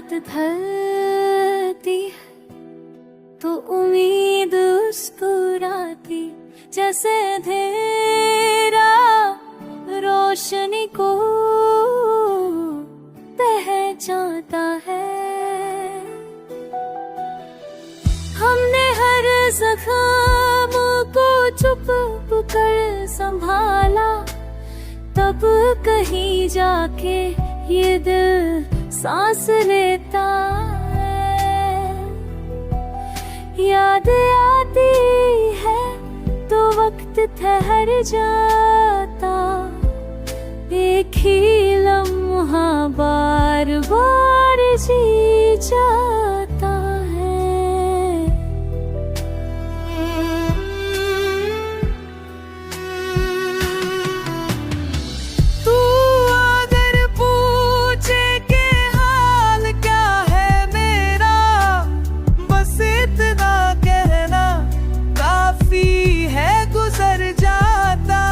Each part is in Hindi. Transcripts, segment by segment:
रात ढलती है तो उम्मीद मुस्कुराती, जैसे अंधेरा रोशनी को पहचानता है। हमने हर जख्म को चुप कर संभाला, तब कहीं जाके ये दिल सांस लेता है। याद आती है तो वक्त ठहर जाता, एक ही लम्हा बार बार जी जाता है। तू अगर पूछे कि हाल क्या है मेरा, बस इतना कहना काफी है, गुजर जाता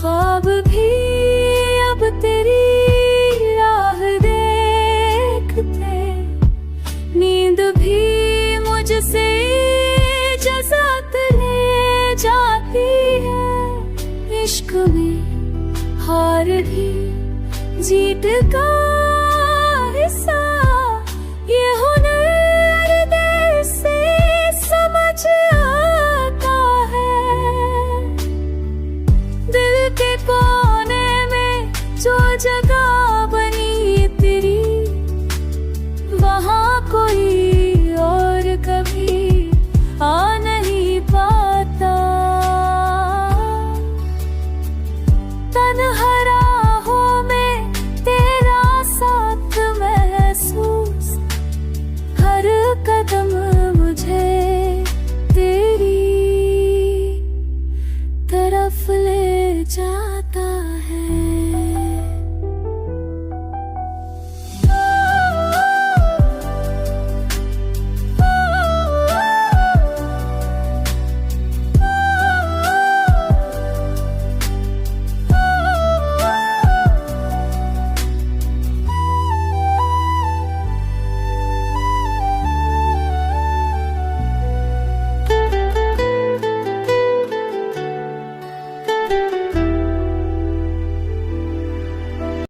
ख्वाब भी अब तेरी राह देखते, नींद भी मुझसे इजाज़त ले जाती है। इश्क में हार भी जीत का